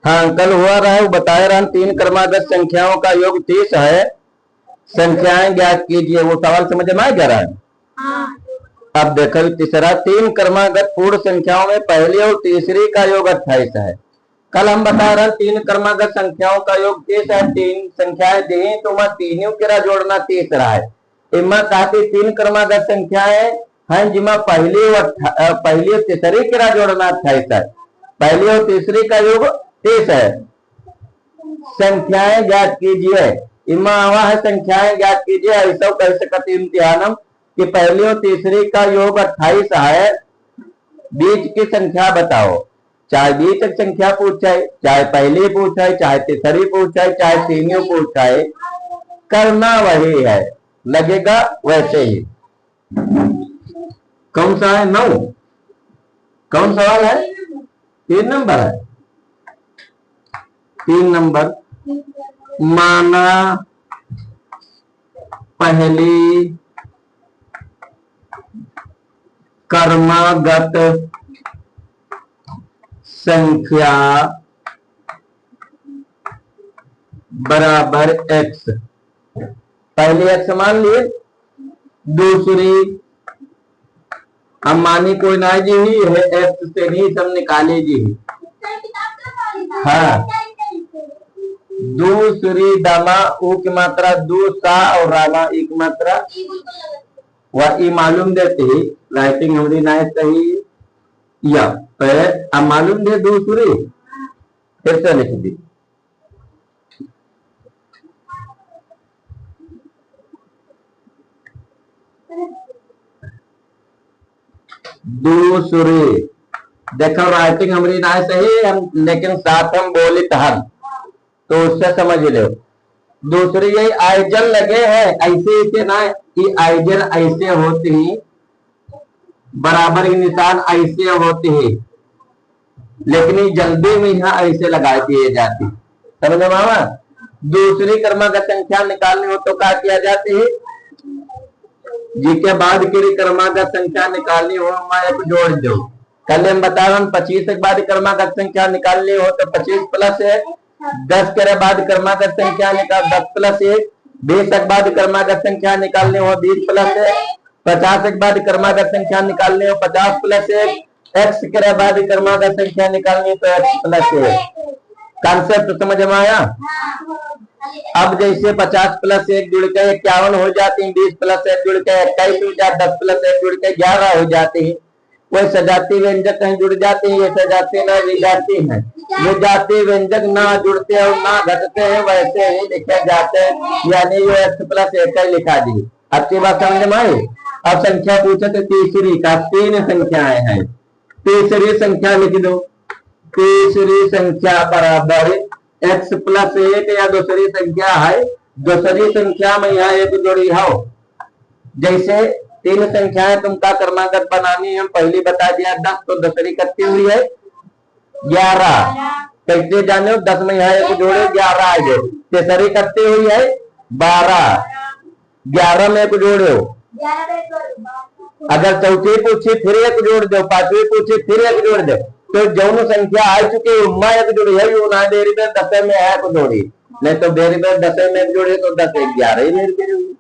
हाँ कल हुआ रहा है, वो बताया रहा, तीन क्रमागत संख्याओं का योग 30 है, संख्याएं ज्ञात कीजिए। वो सवाल समझ में आ जा रहा है? हाँ। अब देखो तीसरा, तीन क्रमागत पूर्ण संख्याओं में पहली और तीसरी का योग 28 है। कल हम बता रहे हैं तीन क्रमागत संख्याओं का योग 30 है, तीन संख्याएं दी तो मैं तीनों किरा जोड़ना तीसरा है। इमा कहती तीन क्रमागत संख्याएं हैं जिमा पहली और तीसरी किरा जोड़ना 28 है, पहली और तीसरी का योग 30 है। संख्याएं ज्ञात कीजिए। इमा आवा है संख्याएं ज्ञात कीजिए। ऐसा कह सकते इम्तिहानम कि पहली और तीसरी का योग 28 है, बीच की संख्या बताओ। चाहे बीच की संख्या पूछाए, चाहे पहली पूछाए, चाहे तीसरी पूछाए, चाहे तीनों पूछाए, करना वही है, लगेगा वैसे ही। कौन सा है? 9। कौन सवाल है? 3 नंबर है। 3 नंबर, माना पहली क्रमागत संख्या बराबर x, पहली x मान लिए, दूसरी हम मानी कोई ना जी ही है, x से ही सब निकाले जी। हाँ, दूसरी दामा ऊ की मात्रा दूसरा और रामा ई की मात्रा वह ई मालूम देते ही राइटिंग हमारी ना सही या अब मालूम दे दूसरी, फिर से लिख दी। दूसरी देखो राइटिंग हमारी ना सही हम, लेकिन साथ हम बोली हम तो उससे समझ लो। दूसरी यही आइजन लगे हैं ऐसे ऐसे ना, कि आइजन ऐसे होती ही, बराबर के निशान ऐसे होते हैं, लेकिन ये जल्दी में यहाँ ऐसे लगा दिए जाती। समझ में आवा? दूसरी क्रमागत संख्या निकालनी हो तो क्या किया जाती है जी के बाद की क्रमागत संख्या निकालनी हो मैं जोड़ दो। कल हम बता रहे 25 के बाद क्रमागत संख्या निकालनी हो तो 25 प्लस 1, 10 के बाद क्रमागत संख्या निकाल 10 प्लस 1, 20 के बाद क्रमागत संख्या निकालनी हो 20 प्लस 1, 50 के बाद क्रमागत संख्या निकालनी हो 50 प्लस 1, x के बाद क्रमागत संख्या निकालनी तो x प्लस 1। कॉन्सेप्ट समझ में आया? अब जैसे 50 प्लस 1 जुड़ के 51 हो जाती है, 20 प्लस 1 जुड़ के 21 हो जाती, 10 प्लस 1 जुड़ के 11 हो जाती है। कोई सजाती व्यंजक कहीं जुड़ जाते हैं, ये सजाती ना विजाती है। विजाती व्यंजक ना जुड़ते और ना घटते हैं, वैसे ही लिखे जाते हैं, यानी ये x प्लस 1 लिखा दी। अच्छी बात समझ में आई? अब संख्या पूछे तो तीसरी का 3 संख्याएं हैं, तीसरी संख्या लिख दो। तीसरी संख्या बराबर x प्लस 1 या दूसरी संख्या है, दूसरी संख्या में यहाँ एक जोड़ी हो। जैसे 3 संख्याएं तुमका क्रमागत बनानी है, पहली बता दिया 10 तो दूसरी कितनी हुई है 11। कैसे जाने हो? 10 में यहाँ एक जोड़े 11 आ गए। तीसरी कितनी हुई है 12, 11 में एक जोड़े हो। अगर चौथी पूछी फिर एक जोड़ दो, पांचवी पूछी फिर एक जोड़ दो, तो जौन संख्या आ चुकी है एक जोड़ी है वो ना देरी में 10 में है को जोड़ी, नहीं तो देरी में 10 में एक जोड़ी तो 10 11 ही देरी देरी हुई।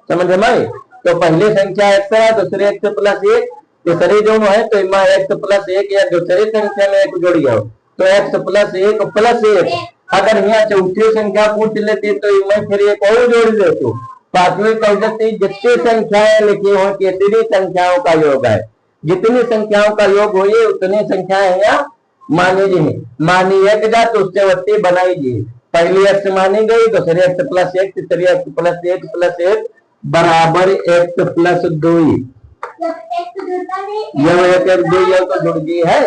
समझ में? तो पहली संख्या x है, दूसरी x प्लस 1, तीसरी जो है तो इमा x प्लस 1 या दूसरी संख्या में एक जोड़ी हो तो x प्लस 1 प्लस 1। अगर यहाँ चौथी संख्या पूछ लेती तो इमा फिर एक और जोड़ दे तो पांचवी पद्धति जितनी संख्याएं लिखी हो कितनी संख्याओं का योग है, जितनी संख्याओं का योग हो ये उतनी संख्याएं यहाँ मानी जी। मानी एक जात उससे वत्ती बनाई जी। पहली x मानी गई, दूसरी x प्लस 1, तीसरी x प्लस 1 प्लस 1 बराबर x प्लस 2। यह एक 2 तो जुड़ गई है।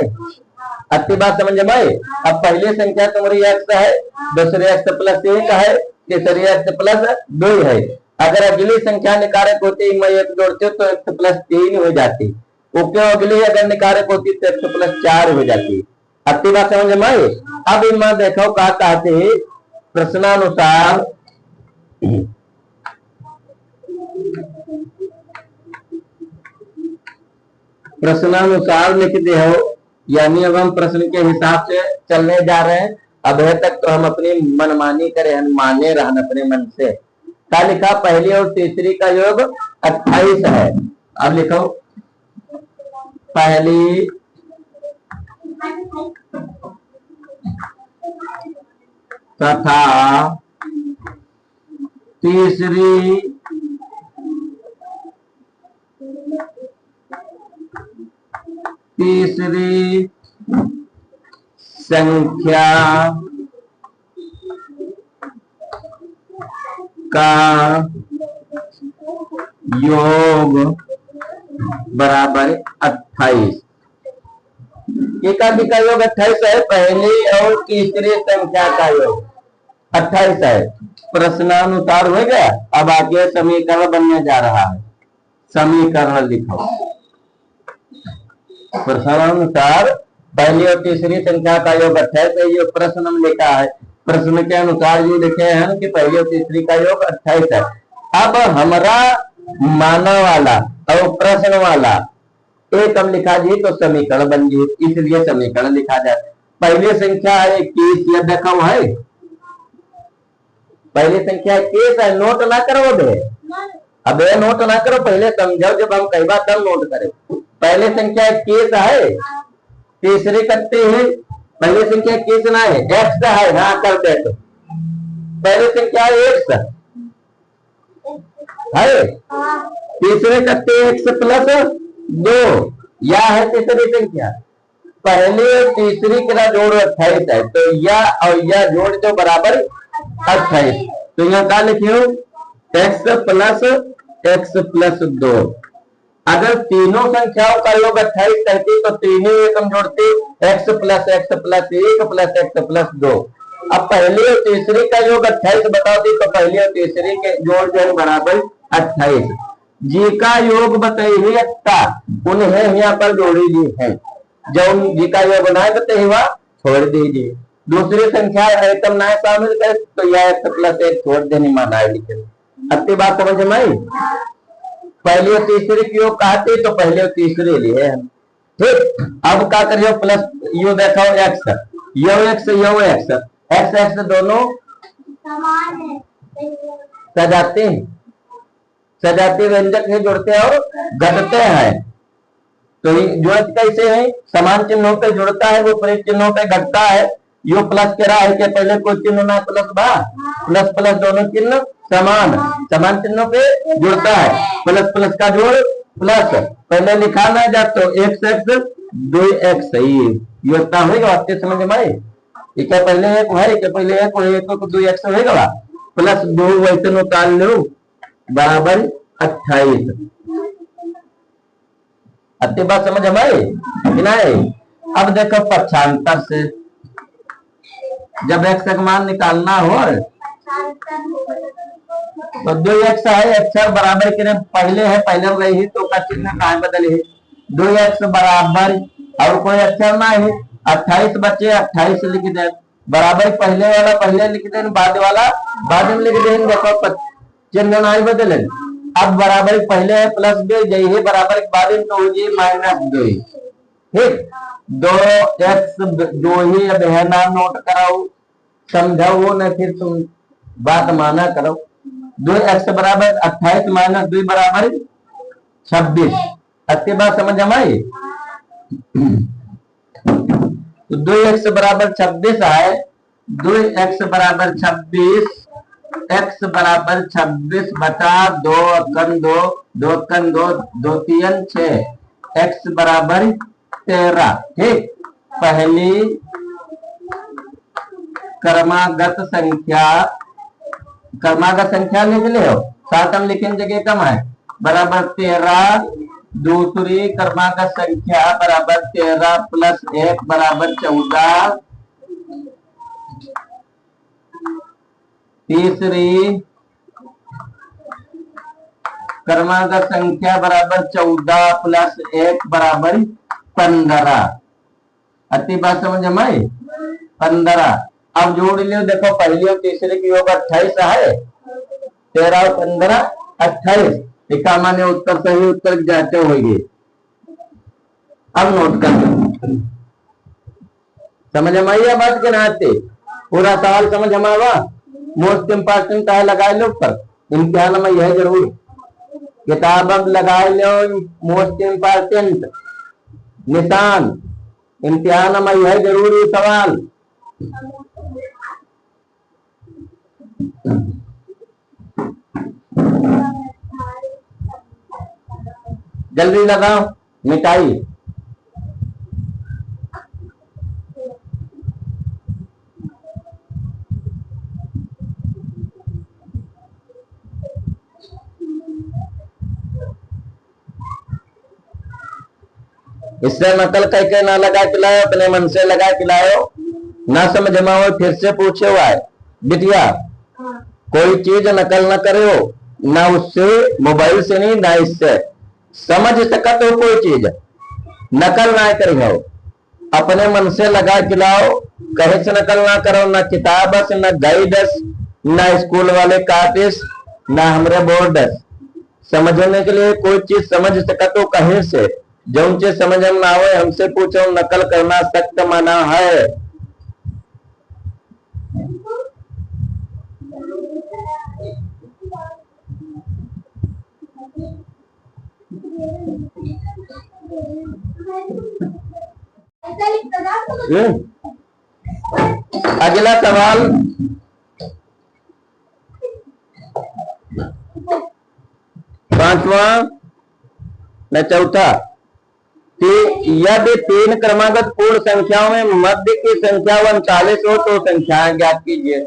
अच्छी बात समझ में? अब पहली संख्या तुम्हारी x है, दूसरी x प्लस 1 है, तीसरी x प्लस 2 है। अगर अगली संख्या निकारक होती मैं एक जोड़ती तो x प्लस 3 हो जाती, ओके अगली अगर निकारक होती तो x प्लस 4 हो जाती। अच्छी बात समझ में आई? अब इनमें देखो क्या कहते हैं प्रश्नानुसार प्रश्नानुसार लिख दे हो, यानी अब हम प्रश्न के हिसाब से चलने जा रहे हैं। अभी तक तो हम अपनी मनमानी करे, हम माने रहन अपने मन से। क्या लिखा? पहली और तीसरी का योग 28 है। अब लिखो पहली तथा तीसरी संख्या का योग बराबर 28। एकाधिक का योग 28 है, पहली और तीसरी संख्या का योग 28 है। प्रश्नानुसार हो गया। अब आगे समीकरण बनने जा रहा है। समीकरण लिखो। प्रश्नानुसार पहली और तीसरी संख्या का योग 28 है। ये प्रश्न में लिखा है। प्रश्न के अनुसार ये लिखे हैं कि पहली और तीसरी का योग 28 है। अब हमारा माना वाला और प्रश्न वाला एक हम लिखा जी तो समीकरण बन गई, इसलिए समीकरण लिखा जाए। पहली संख्या है 21, यह देखो है पहली संख्या 21 है। नोट ना करो दे, अब ये नोट ना करो, पहले समझो, जब हम कई बार तब नोट करें। पहले संख्या 21 है, तीसरी करते हैं। पहली संख्या 21 ना है, x है, हाँ कर दे तो पहली संख्या x है, तीसरे करते x प्लस 2, या है तीसरी संख्या। पहली और तीसरी का जोड़ 28 है, तो यह और यह जोड़ जो बराबर 28। तो यहाँ क्या लिखे? x plus 2। अगर तीनों संख्याओं का योग 28 कहती तो तीनों एक हम जोड़ते x plus 1 plus x plus 2। अब पहली और तीसरी का योग 28 बताती तो पहली और तीसरी के जोड़ जो है बराबर 28। जी का योग बताइए उन्हें यहाँ पर जोड़ी दी है। जब जी का योग ना बताइए वह छोड़ दीजिए। दूसरी संख्या आइटम ना शामिल कर तो यह x प्लस 1 छोड़ देने माना है। लिखे अति बात समझ में आई। पहली और तीसरी की योग कहते तो पहले और तीसरे लिए ठीक। अब क्या करियो? प्लस यो देखो x, यो x, यो x, x x दोनों समान है, सजाती व्यंजक है, जोड़ते हैं और घटते हैं। तो जोड़ कैसे है? समान चिन्हों पे जुड़ता है, विपरीत चिन्हों पे घटता है। यो प्लस कह रहा है कि पहले कोई चिन्ह ना प्लस बा, प्लस प्लस दोनों चिन्ह समान चिन्हों पे जुड़ता है। प्लस प्लस का जोड़ प्लस, पहले लिखा ना जा तो x x 2x ये होता होगा। आपके समझ में आए? क्या पहले एक है, क्या पहले एक है, एक को 2x होगा प्लस 2 वैसे निकाल लो बराबर 28। अति बात समझ हमारे नहीं। अब देखो पक्षांतर से जब x का मान निकालना हो तो 2x है, x बराबर के पहले है, पहले रही तो का चिन्ह कहाँ बदले? 2x बराबर और कोई अक्षर ना है, 28 बचे, 28 लिख दे। बराबर पहले वाला पहले लिख दे, बाद वाला बाद में लिख दे। देखो चिन्ह ना बदले। अब बराबर पहले है प्लस 2, यही बराबर के बाद तो हो जाए -2। ठीक, 2x 2 ही अब है ना, नोट कराओ, समझाओ न, फिर तुम बात माना करो। 2x बराबर 28 - 2 बराबर 26। अति बात समझ में आई। तो 2x बराबर 26 है, 2x बराबर 26, x बराबर 26 बटा 2 कन 2, 2 कन 2, 2 3 6, x बराबर 13। ठीक, पहली क्रमागत संख्या लिख ले हो, साथ हम लिखेंगे जगह कम है, बराबर 13। दूसरी क्रमागत संख्या बराबर 13 प्लस 1 बराबर 14। तीसरी क्रमागत संख्या बराबर 14 प्लस 1 बराबर 15। अति बात समझ में 15। अब जोड़ लियो, देखो पहली और तीसरे की योग 28 है, 13 और 15 28। इसका माने उत्तर सही उत्तर जाते होंगे। अब नोट कर समझ में आई बात के नाते। पूरा सवाल समझ में आवा। मोस्ट इम्पोर्टेंट है लगा लो पर इम्तिहान में यह जरूर किताब लगा लो मोस्ट इम्पोर्टेंट निशान इम्तिहान में यह जरूरी सवाल। जल्दी लगाओ मिठाई। इससे नकल कह के ना लगा के लाओ, अपने मन से लगा के लाओ। ना समझ में आओ फिर से पूछे हुआ है बिटिया, कोई चीज नकल ना करो, ना उससे मोबाइल से नहीं ना इससे। समझ सका तो कोई चीज नकल ना करो, अपने मन से लगा के लाओ। कहीं से नकल ना करो, ना किताब से, ना गाइडस, ना स्कूल वाले काटिस, ना हमारे बोर्डस। समझने के लिए कोई चीज समझ सका तो कहीं से, जो चीज समझ में ना आवे हमसे पूछो। नकल करना सख्त मना है। अगला सवाल पांचवा न चौथा कि यदि तीन क्रमागत पूर्ण संख्याओं में मध्य की संख्या 39 हो तो संख्याएं ज्ञात कीजिए।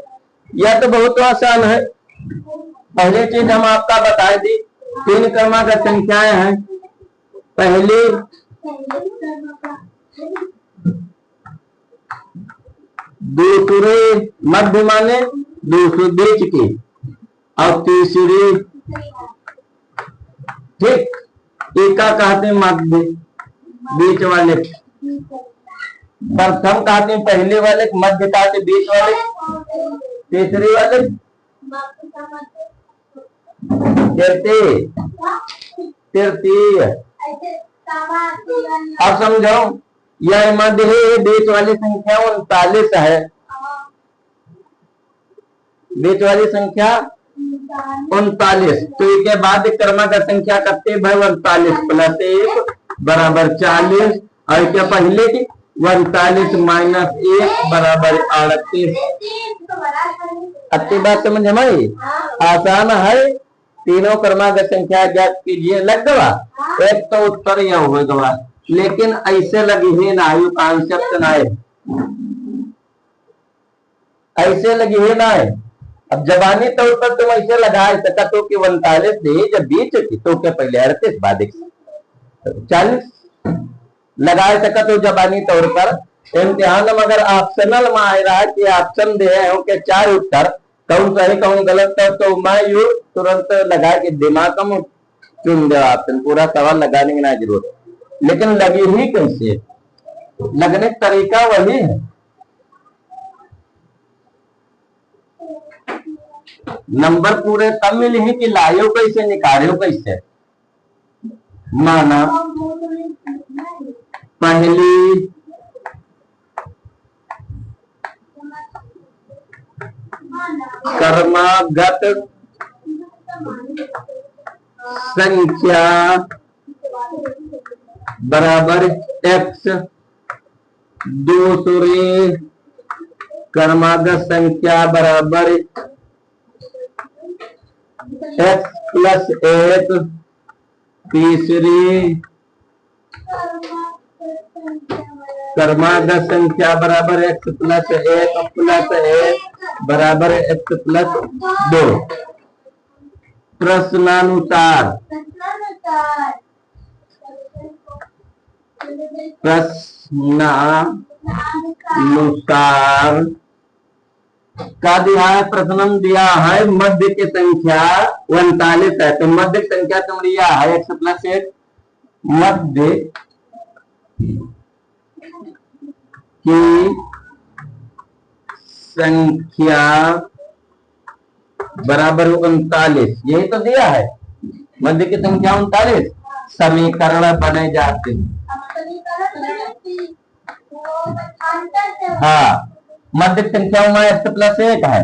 यह तो बहुत आसान है। पहली चीज हम आपका बता दी, तीन क्रमागत संख्याएं हैं। पहली दूसरी मध्य माने दूसरी बीच की, और तीसरी ठीक एका कहते हैं मध्य बीच वाले, प्रथम कहते हैं पहले वाले, मध्य कहते बीच वाले, तीसरी वाले तृतीय। अब समझो यह मध्य है, बीच वाली संख्या 39 है। बीच वाली संख्या 39, तो इसके बाद क्रमागत संख्या करते भाई 39 प्लस 1 बराबर 40, और इसके पहले की 39 माइनस 1 बराबर 38। अच्छी बात समझ में आई? आसान है। तीनों क्रमागत संख्या ज्ञात कीजिए। लग गवा एक तो उत्तर यह हो गवा, लेकिन ऐसे लगी है ना, यू कॉन्सेप्ट ना है, ऐसे लगी है ना है। अब जबानी तौर पर तुम ऐसे लगा सका तो कि 39 दे जब बीच की तो क्या पहले 38 बाद 40 लगा सका तो जबानी तौर पर। इम्तिहान में अगर ऑप्शनल में आ रहा है कि ऑप्शन दे हो के 4 उत्तर, कौन सही कौन गलत है, तो मैं यू तुरंत लगा के दिमाग में चुन दे ऑप्शन। पूरा सवाल लगाने की ना जरूरत, लेकिन लगी ही कैसे, लगने का तरीका वही है। नंबर पूरे तब मिले हैं कि लायो कैसे निकालो कैसे। माना पहली क्रमागत संख्या बराबर x, दूसरी क्रमागत संख्या बराबर x प्लस 1, तीसरी क्रमागत संख्या बराबर x प्लस 1 बराबर x प्लस 2। प्रश्नानुसार का दिया है, प्रश्न दिया है मध्य की संख्या 39 है, तो मध्य की संख्या तुम लिया है x प्लस 1। मध्य की संख्या बराबर 39, यही तो दिया है। मध्य की संख्या 39, समीकरण बने जाते हैं। हाँ, मध्य संख्याओं में x प्लस 1 है,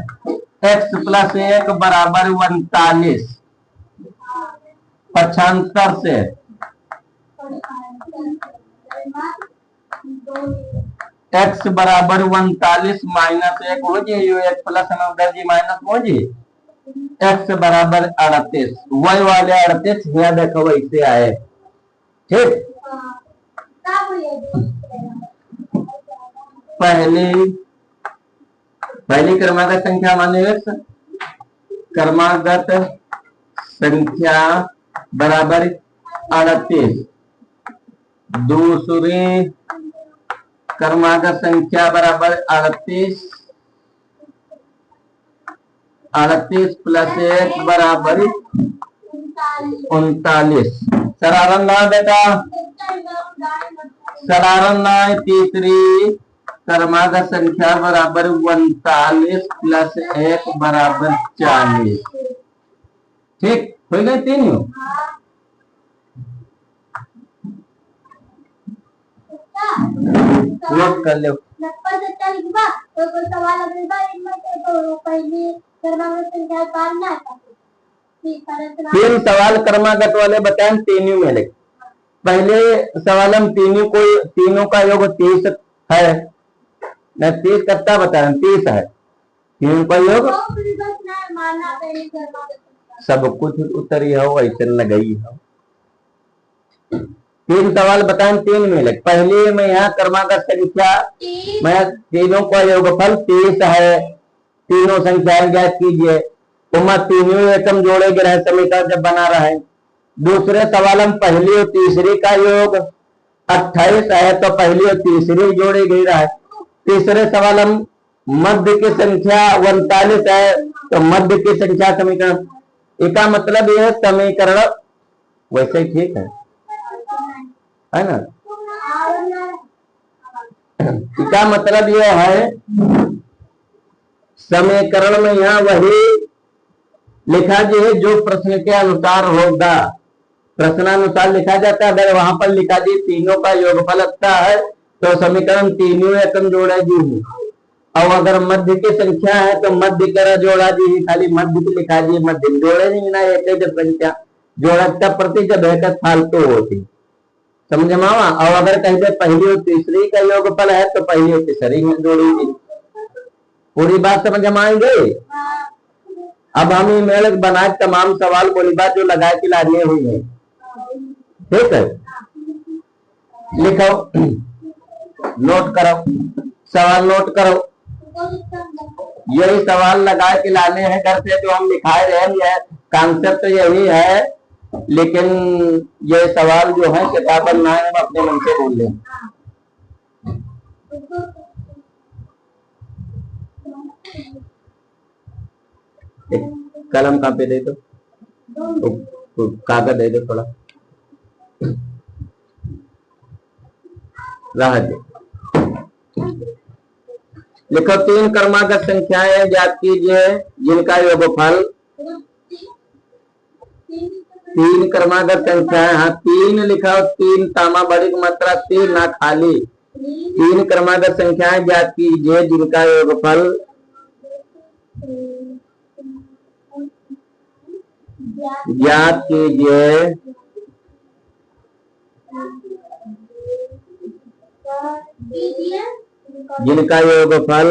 x प्लस 1 बराबर 39, पक्षांतर से x बराबर 39 माइनस 1 हो जी, x प्लस नंबर जी माइनस हो जी, x बराबर 38, वही वाले 38 यहाँ देखो वैसे आए। ठीक, पहली क्रमागत संख्या माने x, क्रमागत संख्या बराबर 38, दूसरी क्रमागत संख्या बराबर 38, 38 प्लस 1 बराबर 39। सरारन ना बेटा, सरारन ना। तीसरी क्रमागत संख्या बराबर 39 प्लस 1 बराबर 40। ठीक हो गए तीन। नोट कर लो। तीन सवाल क्रमागत वाले बताएं, तीनों में लिख। पहले सवाल हम तीनों का योग 30 है, मैं 30 कत्ता बताया 30 है, तीनों का योग सब कुछ उत्तर हो ऐसे लगाई हो। तीन सवाल बताएं, तीन में लिख। पहले में यहाँ क्रमागत संख्या मैं तीनों का योगफल 30 है, तीनों संख्याएं ज्ञात कीजिए। तो मैं तीनों एकम जोड़े ग्रह समीकरण जब बना रहा है। दूसरे सवाल हम पहली और तीसरी का योग 28 है, तो पहली और तीसरी जोड़ी गई रहा है। तीसरे सवाल हम मध्य की संख्या 39 है, तो मध्य की संख्या समीकरण, इसका मतलब यह समीकरण वैसे ही ठीक है ना। इसका मतलब यह है समीकरण में यहाँ वही लिखा जी है जो प्रश्न के अनुसार होगा, प्रश्नानुसार लिखा जाता है। अगर वहां पर लिखा जी तीनों का योगफल अच्छा है, तो समीकरण तीनों एकम जोड़ा जी है। और अगर मध्य की संख्या है तो मध्य कर जोड़ा जी, खाली मध्य की लिखा जी, मध्य जोड़े नहीं ना, एक संख्या जोड़ा प्रति जब है फालतू होती, समझ मावा। और अगर कहते पहली और तीसरी का योगफल है, तो पहली और तीसरी में जोड़ी। पूरी बात समझ में आएंगे। अब हम ईमेल बनाए तमाम सवाल बोली बात जो लगाए कि लाने हुई है। ठीक है, लिखो, नोट करो, सवाल नोट करो। यही सवाल लगाए के लाने हैं घर से, जो हम लिखाए रहे, कॉन्सेप्ट तो यही है, लेकिन ये सवाल जो है किताब ना है, हम अपने मन से बोल लें। कलम कहाँ पे दे दो, तो कागज दे दो थोड़ा, रह दे। लिखो, तीन क्रमागत संख्याएं ज्ञात कीजिए जिनका योगफल, तीन क्रमागत संख्याएं, हाँ तीन लिखा, तीन तामा बड़ी मात्रा, तीन ना खाली। तीन क्रमागत संख्याएं ज्ञात कीजिए जिनका योगफल ज्ञात कीजिए जिनका योगफल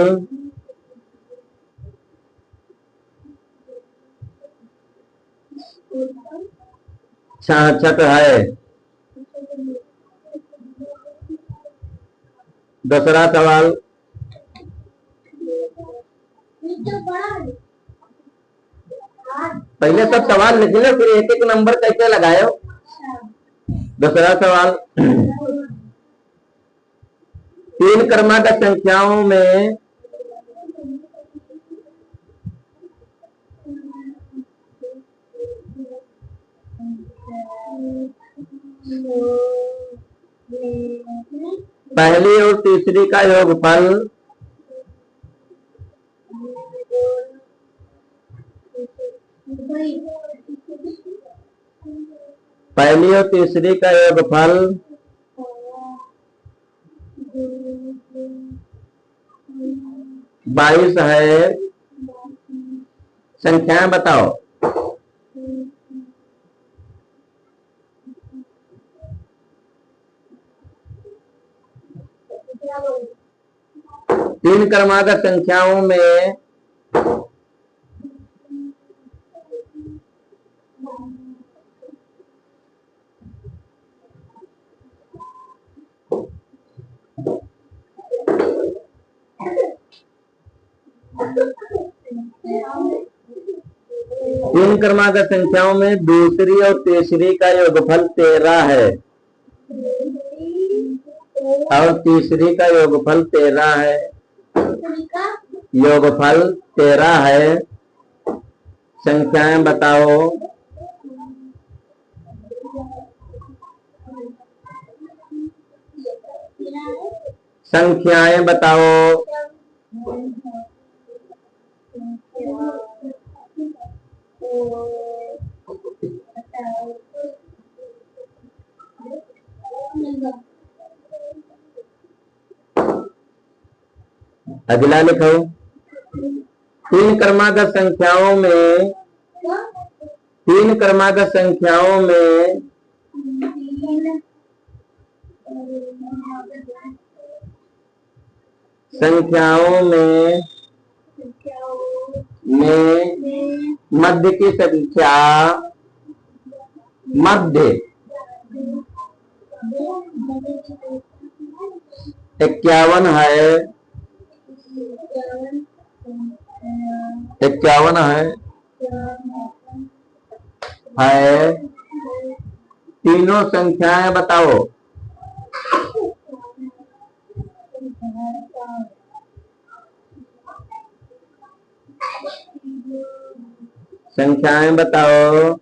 छाछठ है। दूसरा सवाल, पहले सब सवाल लिख लो, फिर एक एक नंबर कैसे लगाए। दूसरा सवाल, तीन क्रमागत संख्याओं में पहली और तीसरी का योगफल पहली और तीसरी का योगफल 22 है। संख्याएं बताओ। तीन क्रमागत संख्याओं में तीन क्रमागत संख्याओं में दूसरी और तीसरी का योगफल 13 है और तीसरी का योगफल 13 है। योगफल 13 है। संख्याएं बताओ। संख्याएं बताओ। अगला लिखो। तीन क्रमागत संख्याओं में मध्य की संख्या 51 है। 51 है। तीनों संख्याएं बताओ। संख्याएं बताओ।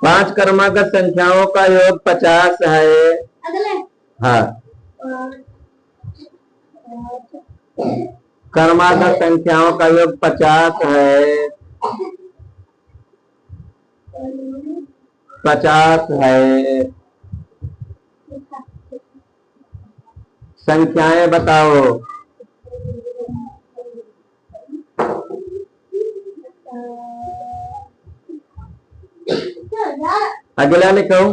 पांच क्रमागत संख्याओं का योग 50 है। हाँ, क्रमागत संख्याओं का योग 50 है। 50 है। संख्याएं बताओ। अगला लिखो।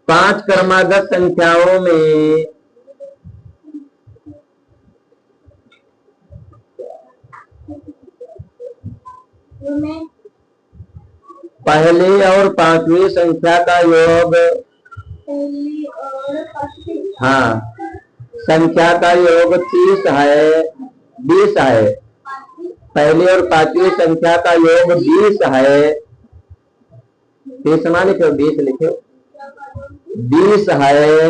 पांच क्रमागत संख्याओं में पहली और पांचवी संख्या का योग। हाँ, संख्या का योग 30 है। 20 है। पहली और पांचवी संख्या का योग 20 है। 30 ना लिखो, 20 लिखो। 20 है।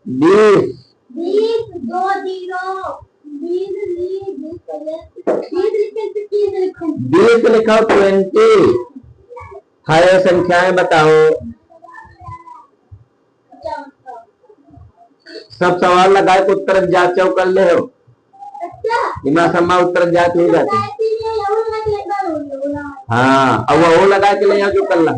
20 लिखो। 20 है। संख्याएं बताओ। सब सवाल लगाए को उत्तर जांच कर ले हो। इमा उत्तर जांच हो जाती। हाँ, अब वो लगा के ले जो कर ला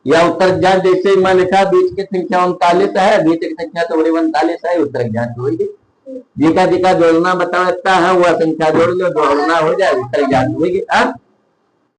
या उत्तर जांच जैसे मैं लिखा बीच की संख्या 39 है। बीच की संख्या तो 39 है। उत्तर जांच होगी। जिका जोड़ना बताओ इतना है, वह संख्या जोड़ लो, जोड़ना हो जाए, उत्तर जांच होगी।